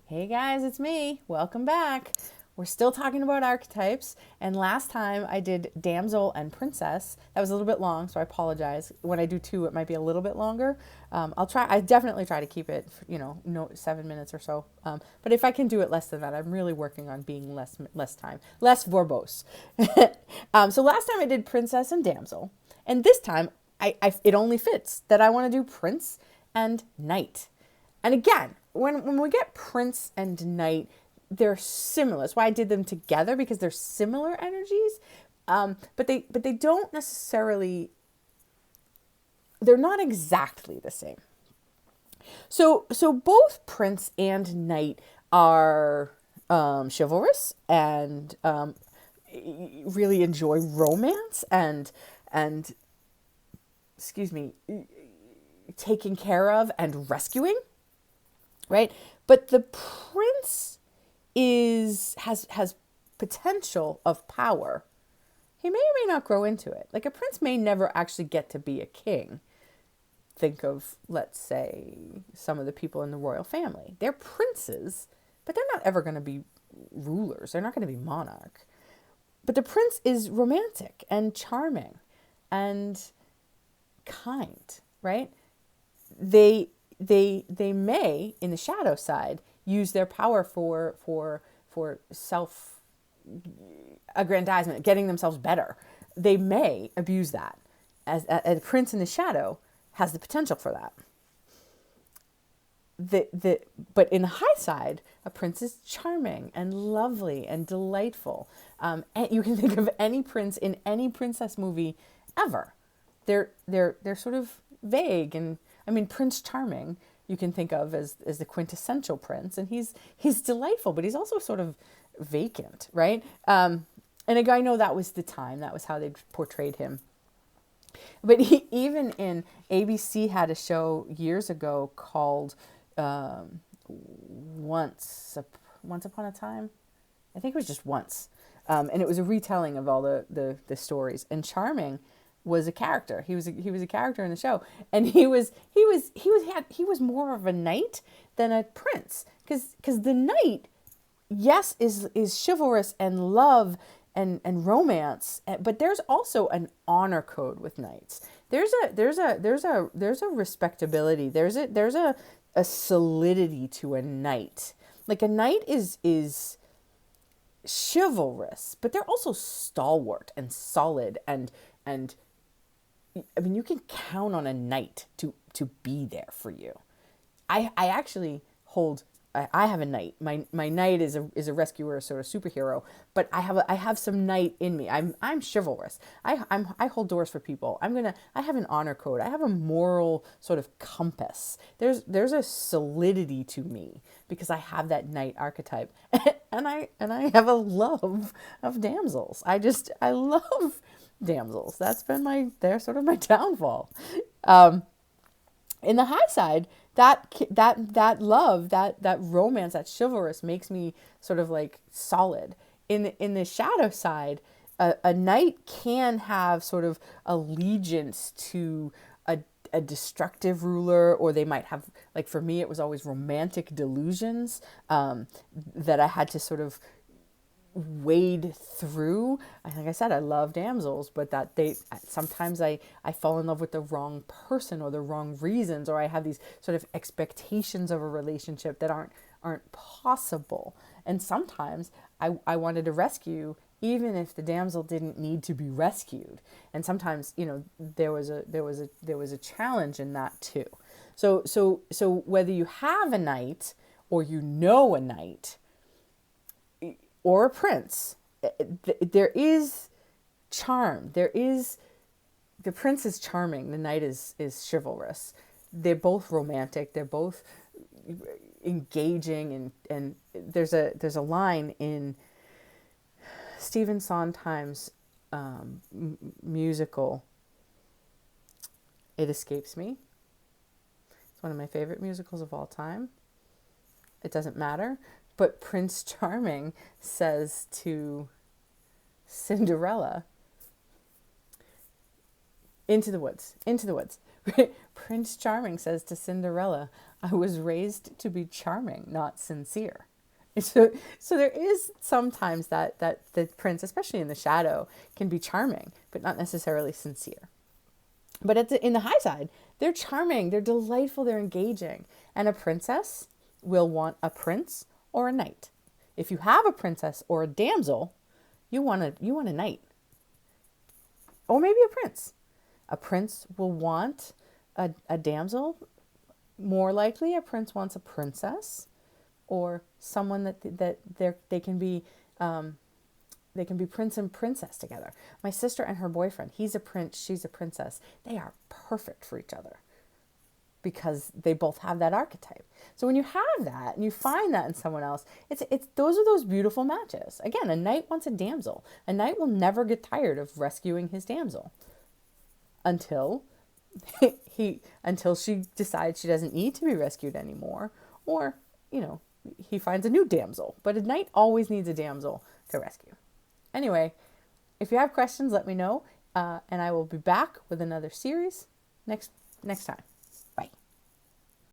Hey guys, it's me. Welcome back. We're still talking about archetypes, and last time I did damsel and princess. That was a little bit long, so I apologize. When I do two, it might be a little bit longer. I'll try. I definitely try to keep it, no 7 minutes or so. But if I can do it less than that, I'm really working on being less verbose. So last time I did princess and damsel, and this time it only fits that I want to do prince and knight. And again, when we get prince and knight, they're similar. That's why I did them together, because they're similar energies, but they don't necessarily. They're not exactly the same. So both prince and knight are chivalrous and really enjoy romance and excuse me, taking care of and rescuing, right? But the prince has potential of power. He may or may not grow into it. Like, a prince may never actually get to be a king. Think of, let's say, some of the people in the royal family. They're princes, but they're not ever going to be rulers. They're not going to be monarch. But the prince is romantic and charming and kind, right? They may, in the shadow side, use their power for self aggrandizement, getting themselves better. They may abuse that. As a prince in the shadow has the potential for that. But in the high side, a prince is charming and lovely and delightful. And you can think of any prince in any princess movie ever. They're sort of vague, and I mean, Prince Charming you can think of as the quintessential prince, and he's delightful, but he's also sort of vacant, right? And I know that was the time, that was how they portrayed him. But even in ABC had a show years ago called Once Upon a Time. I think it was just Once, and it was a retelling of all the stories. And Charming was a character. He was a character in the show, and he was more of a knight than a prince, because the knight, yes, is chivalrous and love and romance, but there's also an honor code with knights. There's a respectability. There's a solidity to a knight. Like, a knight is chivalrous, but they're also stalwart and solid, and I mean, you can count on a knight to be there for you. I actually hold. I have a knight. My knight is a rescuer, sort of superhero. But I have some knight in me. I'm chivalrous. I hold doors for people. I have an honor code. I have a moral sort of compass. There's a solidity to me because I have that knight archetype, and I have a love of damsels. I love damsels. That's been they're sort of my downfall. In the high side, that love, that romance, that chivalrous makes me sort of like solid. In the shadow side, a knight can have sort of allegiance to a destructive ruler, or they might have, like, for me, it was always romantic delusions that I had to sort of wade through. Like I said, I love damsels, but sometimes I fall in love with the wrong person or the wrong reasons, or I have these sort of expectations of a relationship that aren't possible. And sometimes I wanted to rescue even if the damsel didn't need to be rescued. And sometimes, there was a challenge in that too. So whether you have a knight or a knight or a prince, there is charm. The prince is charming. The knight is chivalrous. They're both romantic. They're both engaging, and there's a line in Stephen Sondheim's musical. It escapes me. It's one of my favorite musicals of all time. It doesn't matter. But Prince Charming says to Cinderella, into the woods. Prince Charming says to Cinderella, I was raised to be charming, not sincere. So there is sometimes that the prince, especially in the shadow, can be charming, but not necessarily sincere. But in the high side, they're charming, they're delightful, they're engaging. And a princess will want a prince or a knight. If you have a princess or a damsel, you want a knight. Or maybe a prince. A prince will want a damsel. More likely, a prince wants a princess, or someone that they can be prince and princess together. My sister and her boyfriend, he's a prince, she's a princess. They are perfect for each other because they both have that archetype. So when you have that and you find that in someone else, it's those are those beautiful matches. Again, a knight wants a damsel. A knight will never get tired of rescuing his damsel until until she decides she doesn't need to be rescued anymore, or he finds a new damsel. But a knight always needs a damsel to rescue. Anyway, if you have questions, let me know, and I will be back with another series next time.